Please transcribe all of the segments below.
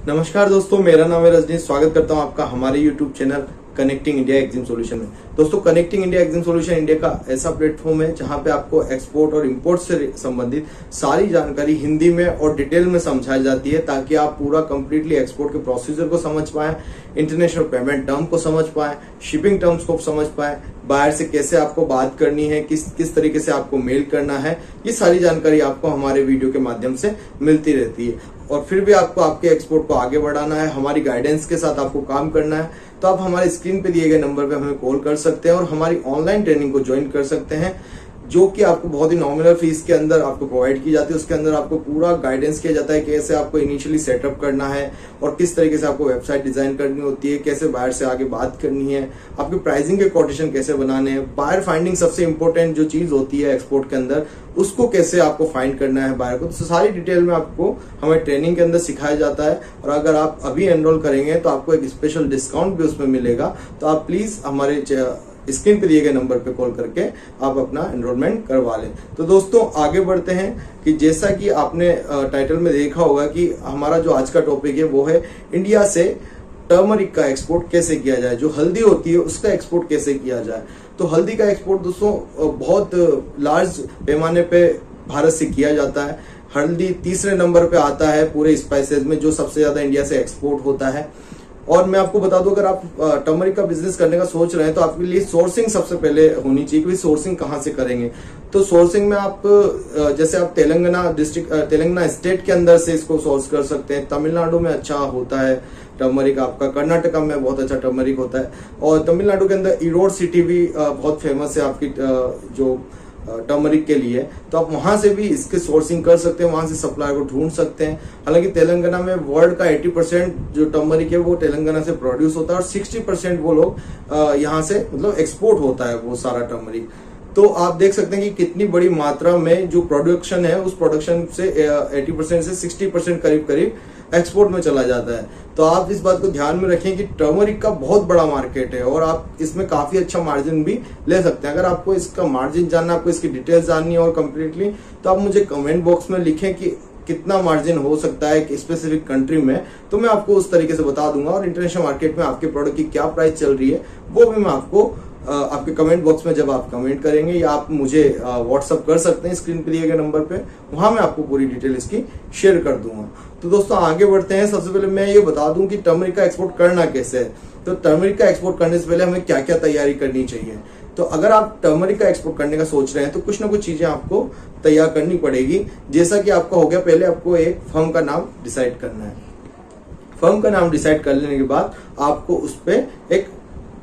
नमस्कार दोस्तों, मेरा नाम है रजनीश। स्वागत करता हूं आपका हमारे YouTube channel connecting India Exim solution में। दोस्तों, connecting India Exim solution India का ऐसा प्लेटफॉर्म है जहां पे आपको एक्सपोर्ट और इंपोर्ट से संबंधित सारी जानकारी हिंदी में और डिटेल में समझाई जाती है, ताकि आप पूरा कंप्लीटली एक्सपोर्ट के प्रोसीजर को समझ पाए, इंटरनेशनल पेमेंट टर्म को समझ पाए, शिपिंग टर्म्स को समझ पाए, बाहर से कैसे आपको बात करनी है, किस तरीके से आपको मेल करना है। ये सारी जानकारी आपको हमारे वीडियो के माध्यम से मिलती रहती है। और फिर भी आपको आपके एक्सपोर्ट को आगे बढ़ाना है, हमारी गाइडेंस के साथ आपको काम करना है, तो आप हमारे स्क्रीन पे दिए गए नंबर पे हमें कॉल कर सकते हैं और हमारी ऑनलाइन ट्रेनिंग को ज्वाइन कर सकते हैं, जो कि आपको बहुत ही नॉमिनल फीस के अंदर आपको प्रोवाइड की जाती है। उसके अंदर आपको पूरा गाइडेंस किया जाता है कि कैसे आपको इनिशियली सेटअप करना है और किस तरीके से आपको वेबसाइट डिजाइन करनी होती है, कैसे बायर से आगे बात करनी है, आपके प्राइसिंग के कोटेशन कैसे बनाने हैं, बायर फाइंडिंग सबसे इंपॉर्टेंट जो चीज होती है एक्सपोर्ट के अंदर, उसको कैसे आपको फाइंड करना है बायर को, तो सारी डिटेल में आपको हमें ट्रेनिंग के अंदर सिखाया जाता है। और अगर आप अभी एनरोल करेंगे तो आपको एक स्पेशल डिस्काउंट भी उसमें मिलेगा। तो आप प्लीज हमारे स्क्रीन पे दिए गए नंबर पे कॉल करके आप अपना एनरोलमेंट करवा लें। तो दोस्तों, आगे बढ़ते हैं कि जैसा कि आपने टाइटल में देखा होगा कि हमारा जो आज का टॉपिक है वो है इंडिया से टर्मरिक का एक्सपोर्ट कैसे किया जाए। जो हल्दी होती है उसका एक्सपोर्ट कैसे किया जाए। तो हल्दी का एक्सपोर्ट दोस्तों बहुत लार्ज पैमाने पे भारत से किया जाता है। हल्दी तीसरे नंबर पे आता है पूरे स्पाइसेस में, जो सबसे ज्यादा इंडिया से एक्सपोर्ट होता है। और मैं आपको बता दूं, अगर आप टर्मरिक का बिजनेस करने का सोच रहे हैं तो आपके लिए सोर्सिंग सबसे पहले होनी चाहिए कि सोर्सिंग कहां से करेंगे। तो सोर्सिंग में आप जैसे आप तेलंगाना स्टेट के अंदर से इसको सोर्स कर सकते हैं। तमिलनाडु में अच्छा होता है टर्मरिक आपका, कर्नाटका में बहुत अच्छा टर्मरिक होता है, और तमिलनाडु के अंदर ईरोड सिटी भी बहुत फेमस है आपकी जो टर्मरिक के लिए। तो आप वहां से भी इसके सोर्सिंग कर सकते हैं, वहां से सप्लायर को ढूंढ सकते हैं। हालांकि तेलंगाना में वर्ल्ड का 80% जो टर्मरिक है वो तेलंगाना से प्रोड्यूस होता है और 60% वो लोग यहाँ से मतलब एक्सपोर्ट होता है वो सारा टर्मरिक। तो आप देख सकते हैं कि कितनी बड़ी मात्रा में जो प्रोडक्शन है उस प्रोडक्शन से 80% से 60% करीब करीब एक्सपोर्ट में चला जाता है। तो आप इस बात को ध्यान में रखें कि टर्मरिक का बहुत बड़ा मार्केट है और आप इसमें काफी अच्छा मार्जिन भी ले सकते हैं। अगर आपको इसका मार्जिन जानना, आपको इसकी डिटेल्स जाननी है और कम्प्लीटली, तो आप मुझे कमेंट बॉक्स में लिखें कि कितना मार्जिन हो सकता है एक स्पेसिफिक कंट्री में, तो मैं आपको उस तरीके से बता दूंगा। और इंटरनेशनल मार्केट में आपके प्रोडक्ट की क्या प्राइस चल रही है वो भी मैं आपको आपके कमेंट बॉक्स में जब आप कमेंट करेंगे या आप मुझे व्हाट्सअप कर सकते हैं स्क्रीन पे दिए गए नंबर पे, वहां मैं आपको पूरी डिटेल इसकी शेयर कर दूंगा। तो दोस्तों, आगे बढ़ते हैं। सबसे पहले मैं ये बता दूं कि टर्मरिक का एक्सपोर्ट करना कैसे है। तो टर्मरिक का एक्सपोर्ट करने से पहले हमें क्या क्या तैयारी करनी चाहिए। तो अगर आप टर्मरिक का एक्सपोर्ट करने का सोच रहे हैं तो कुछ ना कुछ चीजें आपको तैयार करनी पड़ेगी। जैसा कि आपका हो गया, पहले आपको एक फर्म का नाम डिसाइड करना है। फर्म का नाम डिसाइड कर लेने के बाद आपको उस पर एक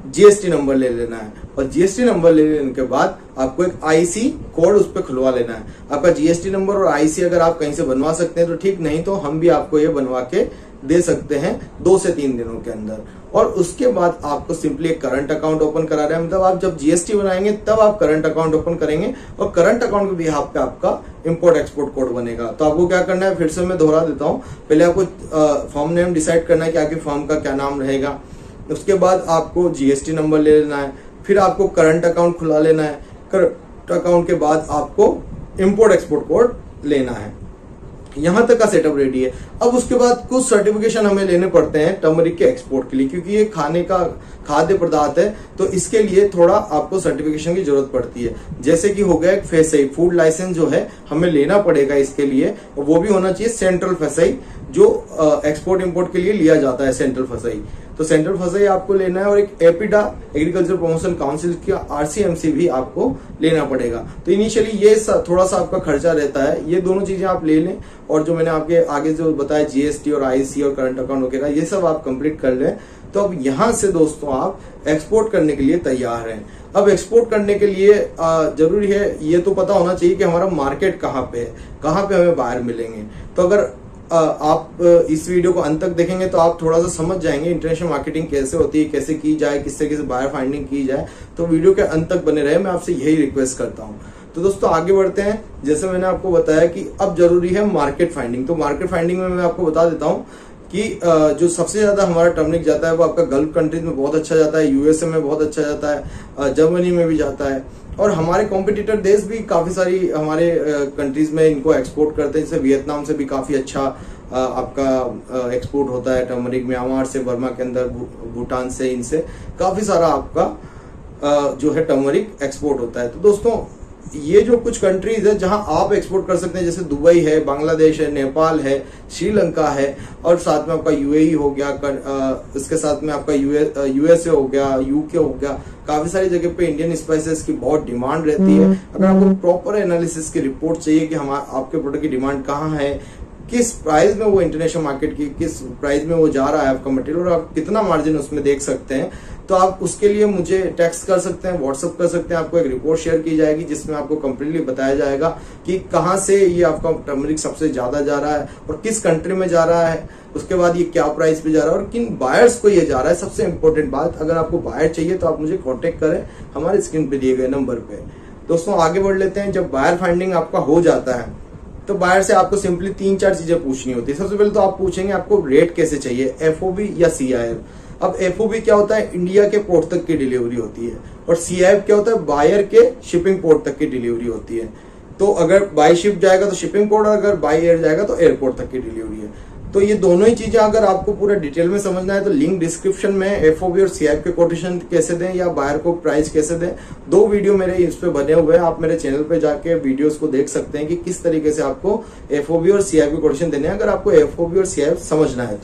जीएसटी नंबर ले लेना है, और जीएसटी नंबर ले लेने के बाद आपको एक आईसी कोड उस पर खुलवा लेना है। आपका जीएसटी नंबर और आईसी अगर आप कहीं से बनवा सकते हैं तो ठीक, नहीं तो हम भी आपको ये बनवा के दे सकते हैं 2 से 3 दिनों के अंदर। और उसके बाद आपको सिंपली एक करंट अकाउंट ओपन करा रहे हैं, मतलब आप जब जीएसटी बनाएंगे तब आप करंट अकाउंट ओपन करेंगे और करंट अकाउंट के बिहाफ पे आपका इंपोर्ट एक्सपोर्ट कोड बनेगा। तो आपको क्या करना है, फिर से मैं दोहरा देता हूँ। पहले आपको फर्म नेम डिसाइड करना है कि आपकी फर्म का क्या नाम रहेगा। उसके बाद आपको जीएसटी नंबर ले लेना है, फिर आपको करंट अकाउंट खुला लेना है। करंट अकाउंट के बाद आपको इंपोर्ट एक्सपोर्ट कोड लेना है। यहां तक का सेटअप रेडी है। अब उसके बाद कुछ सर्टिफिकेशन हमें लेने पड़ते हैं टर्मरिक के एक्सपोर्ट के लिए, क्योंकि ये खाने का खाद्य पदार्थ है, तो इसके लिए थोड़ा आपको सर्टिफिकेशन की जरूरत पड़ती है। जैसे कि हो गया एक फेसाई फूड लाइसेंस जो है हमें लेना पड़ेगा इसके लिए, और वो भी होना चाहिए सेंट्रल फेसाई, जो एक्सपोर्ट इंपोर्ट के लिए लिया जाता है सेंट्रल फेसाई। तो सेंट्रल फेसाई आपको लेना है, और एक एपिडा एग्रीकल्चर प्रमोशन काउंसिल का आरसीएमसी भी आपको लेना पड़ेगा। तो इनिशियली ये थोड़ा सा आपका खर्चा रहता है, ये दोनों चीजें आप ले लें। और जो मैंने आपके आगे जो बताया जीएसटी और आईसी और करंट अकाउंट वगैरह, ये सब आप कंप्लीट कर लें। तो अब यहां से दोस्तों आप एक्सपोर्ट करने के लिए तैयार हैं। अब एक्सपोर्ट करने के लिए जरूरी है ये तो पता होना चाहिए कि हमारा मार्केट कहाँ पे है, कहाँ पे हमें बाहर मिलेंगे। तो अगर आप इस वीडियो को अंत तक देखेंगे तो आप थोड़ा सा समझ जाएंगे इंटरनेशनल मार्केटिंग कैसे होती है, कैसे की जाए, किस तरीके से बायर फाइंडिंग की जाए। तो वीडियो के अंत तक बने रहे, मैं आपसे यही रिक्वेस्ट करता हूँ। तो दोस्तों, आगे बढ़ते हैं। जैसे मैंने आपको बताया कि अब जरूरी है मार्केट फाइंडिंग। तो मार्केट फाइंडिंग में मैं आपको बता देता हूँ कि जो सबसे ज्यादा हमारा टर्मरिक जाता है वो आपका गल्फ कंट्रीज में बहुत अच्छा जाता है, यूएसए में बहुत अच्छा जाता है, जर्मनी में भी जाता है। और हमारे कॉम्पिटिटर देश भी काफी सारी हमारे कंट्रीज में इनको एक्सपोर्ट करते हैं, जैसे वियतनाम से भी काफी अच्छा आपका एक्सपोर्ट होता है टर्मरिक म्यांमार से, बर्मा के अंदर, भूटान से, इनसे काफी सारा आपका जो है टर्मरिक एक्सपोर्ट होता है। तो दोस्तों ये जो कुछ कंट्रीज है जहां आप एक्सपोर्ट कर सकते हैं, जैसे दुबई है, बांग्लादेश है, नेपाल है, श्रीलंका है, और साथ में आपका यूएई हो गया, इसके साथ में आपका यूएसए हो गया, यूके हो गया, काफी सारी जगह पे इंडियन स्पाइसेस की बहुत डिमांड रहती है। अगर आपको प्रॉपर एनालिसिस की रिपोर्ट चाहिए कि आपके प्रोडक्ट की डिमांड कहाँ है, किस प्राइस में वो इंटरनेशनल मार्केट की किस प्राइस में वो जा रहा है आपका मटेरियल, और आप कितना मार्जिन उसमें देख सकते हैं, तो आप उसके लिए मुझे टेक्स्ट कर सकते हैं, व्हाट्सअप कर सकते हैं। आपको एक रिपोर्ट शेयर की जाएगी जिसमें आपको कंप्लीटली बताया जाएगा कि कहाँ से ये आपका टर्मरिक सबसे ज्यादा जा रहा है और किस कंट्री में जा रहा है, उसके बाद ये क्या प्राइस पे जा रहा है और किन बायर्स को ये जा रहा है। सबसे इंपॉर्टेंट बात, अगर आपको बायर चाहिए तो आप मुझे कॉन्टेक्ट करें हमारे स्क्रीन पे दिए गए नंबर पे। दोस्तों आगे बढ़ लेते हैं। जब बायर फाइंडिंग आपका हो जाता है तो बायर से आपको सिंपली 3-4 चीजें पूछनी होती है। सबसे पहले तो आप पूछेंगे आपको रेट कैसे चाहिए, एफओबी या सीआईएफ। अब एफओबी क्या होता है, इंडिया के पोर्ट तक की डिलीवरी होती है, और सीआईएफ क्या होता है, बायर के शिपिंग पोर्ट तक की डिलीवरी होती है। तो अगर बाय शिप जाएगा तो शिपिंग पोर्ट, और अगर बाय एयर जाएगा तो एयरपोर्ट तक की डिलीवरी है। तो ये दोनों ही चीजें अगर आपको पूरा डिटेल में समझना है तो लिंक डिस्क्रिप्शन में एफओबी और सीआईएफ के कोटेशन कैसे दें या बायर को प्राइस कैसे दें, 2 वीडियो मेरे इस पे बने हुए हैं। आप मेरे चैनल पे जाके वीडियोस को देख सकते हैं कि किस तरीके से आपको एफओबी और सीआईएफ के कोटेशन देने हैं, अगर आपको एफओबी और सीआईएफ समझना है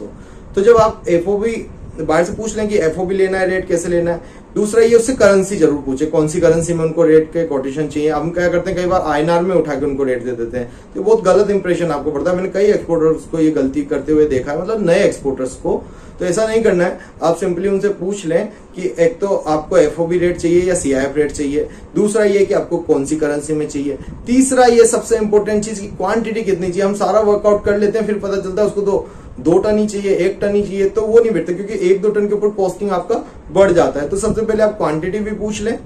तो जब आप एफओबी बाहर से पूछ लें कि एफओबी लेना है, रेट कैसे लेना है। दूसरा ये उससे करेंसी जरूर पूछे, कौन सी करेंसी में उनको रेट के कोटेशन चाहिए। हम क्या करते हैं, कई बार आईएनआर में उठा के उनको रेट दे देते हैं, तो बहुत गलत इंप्रेशन आपको पड़ता है। मैंने कई एक्सपोर्टर्स को ये गलती करते हुए देखा है, मतलब नए एक्सपोर्टर्स को। तो ऐसा नहीं करना है, आप सिंपली उनसे पूछ लें कि एक तो आपको एफओबी रेट चाहिए या सीआईएफ रेट चाहिए, दूसरा ये कि आपको कौन सी करेंसी में चाहिए, तीसरा ये सबसे इंपॉर्टेंट चीज की क्वांटिटी कितनी चाहिए। हम सारा वर्कआउट कर लेते हैं, फिर पता चलता है उसको तो 2 टन ही चाहिए, 1 टन ही चाहिए, तो वो नहीं बेचते, क्योंकि 1-2 टन के ऊपर कॉस्टिंग आपका बढ़ जाता है। तो सबसे पहले आप क्वांटिटी भी पूछ लें,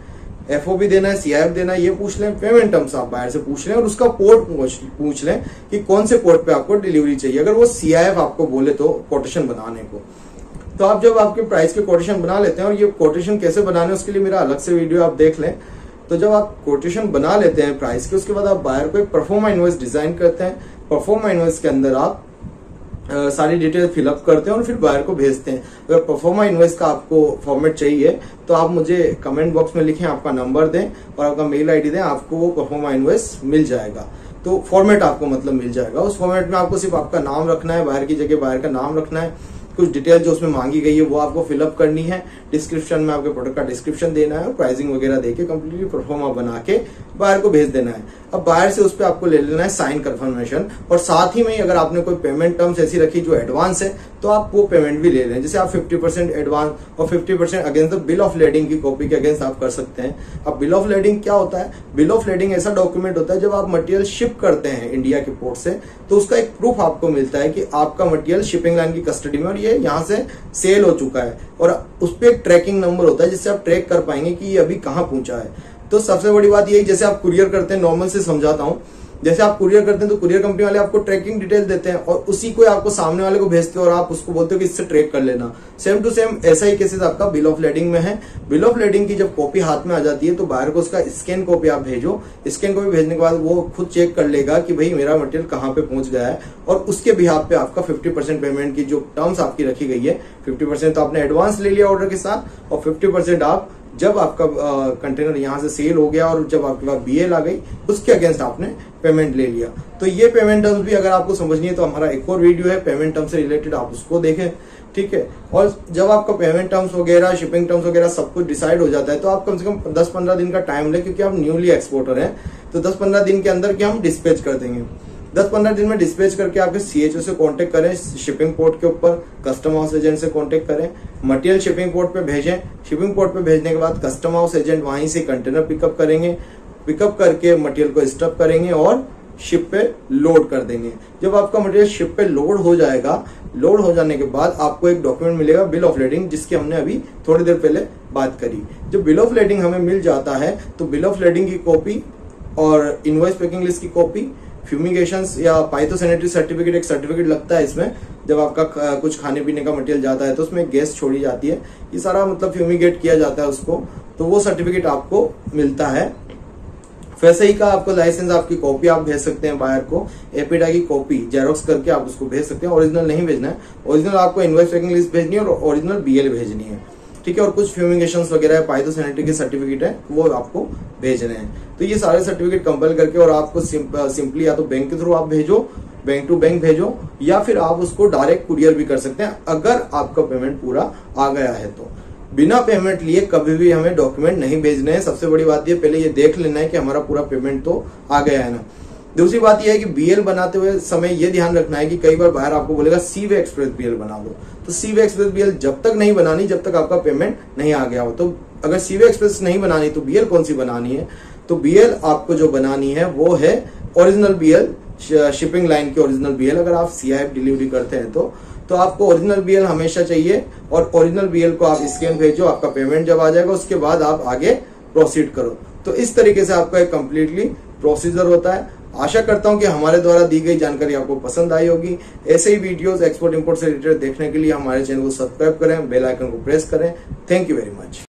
एफओबी देना है, सीआईएफ देना है, ये पूछ लें। पेमेंट टर्म्स आप बाहर से पूछ लें, और उसका पोर्ट पूछ लें कि कौन से पोर्ट पे आपको डिलीवरी चाहिए। अगर वो सीआईएफ आपको बोले तो कोटेशन बनाने को, तो आप जब आपके प्राइस के कोटेशन बना लेते हैं, और ये कोटेशन कैसे बनाने उसके लिए मेरा अलग से वीडियो आप देख लें। तो जब आप कोटेशन बना लेते हैं प्राइस के, उसके बाद आप बायर को एक परफॉर्मा इनवॉइस डिजाइन करते हैं। परफॉर्मा इनवॉइस के अंदर आप सारी डिटेल फिलअप करते हैं और फिर बायर को भेजते हैं। अगर परफॉर्मा इनवॉइस का आपको फॉर्मेट चाहिए तो आप मुझे कमेंट बॉक्स में लिखें, आपका नंबर दें और आपका मेल आईडी दें, आपको वो परफॉर्मा इनवॉइस मिल जाएगा। तो फॉर्मेट आपको मतलब मिल जाएगा। उस फॉर्मेट में आपको सिर्फ आपका नाम रखना है, बायर की जगह बायर का नाम रखना है, कुछ डिटेल जो उसमें मांगी गई है वो आपको फिलअप करनी है, डिस्क्रिप्शन में आपके प्रोडक्ट का डिस्क्रिप्शन देना है और प्राइसिंग वगैरह देके कंप्लीटली परफॉर्मा बना के बायर को भेज देना है। अब बायर से उस पर आपको ले लेना है साइन कंफर्मेशन, और साथ ही में अगर आपने कोई पेमेंट टर्म्स ऐसी रखी जो एडवांस है तो आप वो पेमेंट भी ले लें। जैसे आप 50% एडवांस और 50% against the bill of lading की कॉपी के अगेंस्ट आप कर सकते हैं। अब बिल ऑफ लेडिंग क्या होता है, बिल ऑफ लेडिंग ऐसा डॉक्यूमेंट होता है जब आप मटेरियल शिप करते हैं इंडिया के पोर्ट से, तो उसका एक प्रूफ आपको मिलता है कि आपका मटेरियल शिपिंग लाइन की कस्टडी में और ये यहाँ से सेल हो चुका है, और उस पर एक ट्रैकिंग नंबर होता है जिससे आप ट्रैक कर पाएंगे कि ये अभी कहाँ पहुंचा है। तो सबसे बड़ी बात यही, जैसे आप कुरियर करते हैं, नॉर्मल से समझाता हूं, जैसे आप कुरियर करते हैं तो कुरियर कंपनी वाले आपको ट्रैकिंग डिटेल देते हैं और उसी को आपको सामने वाले को भेजते हो और आप उसको बोलते हो कि इससे ट्रैक कर लेना। सेम टू सेम ऐसा ही केसेस आपका बिल ऑफ लेडिंग में है। बिल ऑफ लेडिंग की जब कॉपी हाथ में आ जाती है तो बायर को उसका स्कैन कॉपी आप भेजो। स्कैन कॉपी भेजने के बाद वो खुद चेक कर लेगा कि भाई मेरा मटेरियल कहाँ पे पहुंच गया है, और उसके बिहाफ पे आपका 50% पेमेंट की जो टर्म्स आपकी रखी गई है, 50% तो आपने एडवांस ले लिया ऑर्डर के साथ, और 50% आप जब आपका कंटेनर यहां से सेल हो गया और जब आपके पास बीएल आ गई उसके अगेंस्ट आपने पेमेंट ले लिया। तो ये पेमेंट टर्म्स भी अगर आपको समझनी है तो हमारा एक और वीडियो है पेमेंट टर्म्स से रिलेटेड, आप उसको देखें, ठीक है। और जब आपका पेमेंट टर्म्स वगैरह, शिपिंग टर्म्स वगैरह सब कुछ डिसाइड हो जाता है तो आप कम से कम 10-15 दिन का टाइम लें, क्योंकि आप न्यूली एक्सपोर्टर हैं, तो 10-15 दिन के अंदर के हम डिस्पैच कर देंगे। 10-15 दिन में डिस्पैच करके आपके सीएचओ से कांटेक्ट करें शिपिंग पोर्ट के ऊपर, कस्टम हाउस एजेंट से कांटेक्ट करें, मटेरियल शिपिंग पोर्ट पे भेजें। शिपिंग पोर्ट पे भेजने के बाद कस्टम हाउस एजेंट वहीं से कंटेनर पिकअप करेंगे, पिकअप करके मटेरियल को स्टफ करेंगे और शिप पे लोड कर देंगे। जब आपका मटेरियल शिप पे लोड हो जाएगा, लोड हो जाने के बाद आपको एक डॉक्यूमेंट मिलेगा बिल ऑफ लेडिंग, जिसकी हमने अभी थोड़ी देर पहले बात करी। जब बिल ऑफ लेडिंग हमें मिल जाता है तो बिल ऑफ लेडिंग की कॉपी और इनवॉइस पैकिंग लिस्ट की कॉपी, फ्यूमिगेशंस या पाइथोसैनिटरी सर्टिफिकेट, एक सर्टिफिकेट लगता है इसमें, जब आपका कुछ खाने पीने का मटेरियल जाता है तो उसमें गैस छोड़ी जाती है, ये सारा मतलब फ्यूमिगेट किया जाता है उसको, तो वो सर्टिफिकेट आपको मिलता है। FSI का आपको लाइसेंस, आपकी कॉपी आप भेज सकते हैं बायर को, एपिडा की कॉपी जेरोक्स करके आप उसको भेज सकते हैं। ओरिजिनल नहीं भेजना है, ओरिजिनल आपको इनवॉइस ट्रैकिंग लिस्ट भेजनी है और ओरिजिनल BL भेजनी है, ठीक है। और कुछ फ्यूमिगेशन वगैरह है, पाइथोसैनिटरी के सर्टिफिकेट है, वो आपको भेजने हैं। तो ये सारे सर्टिफिकेट कंपाइल करके और आपको सिंपली या तो बैंक के थ्रू आप भेजो, बैंक टू बैंक भेजो, या फिर आप उसको डायरेक्ट कुरियर भी कर सकते हैं अगर आपका पेमेंट पूरा आ गया है तो। बिना पेमेंट लिए कभी भी हमें डॉक्यूमेंट नहीं भेजने हैं। सबसे बड़ी बात ये, पहले ये देख लेना है कि हमारा पूरा पेमेंट तो आ गया है ना। दूसरी बात यह है कि BL बनाते हुए समय ये ध्यान रखना है कि कई बार बाहर आपको बोलेगा सीवे एक्सप्रेस BL बना दो, तो सीवे एक्सप्रेस BL जब तक नहीं बनानी जब तक आपका पेमेंट नहीं आ गया हो। तो अगर सीवे एक्सप्रेस नहीं बनानी तो BL कौन सी बनानी है? तो BL आपको जो बनानी है वो है ओरिजिनल BL, शिपिंग लाइन की ओरिजिनल BL। अगर आप CIF डिलीवरी करते हैं तो आपको ओरिजिनल BL हमेशा चाहिए, और ओरिजिनल BL को आप स्कैन भेजो, आपका पेमेंट जब आ जाएगा उसके बाद आप आगे प्रोसीड करो। तो इस तरीके से आपका एक कंप्लीटली प्रोसीजर होता है। आशा करता हूं कि हमारे द्वारा दी गई जानकारी आपको पसंद आई होगी। ऐसे ही वीडियोस एक्सपोर्ट इंपोर्ट से रिलेटेड देखने के लिए हमारे चैनल को सब्सक्राइब करें, बेल आइकन को प्रेस करें। Thank you very much.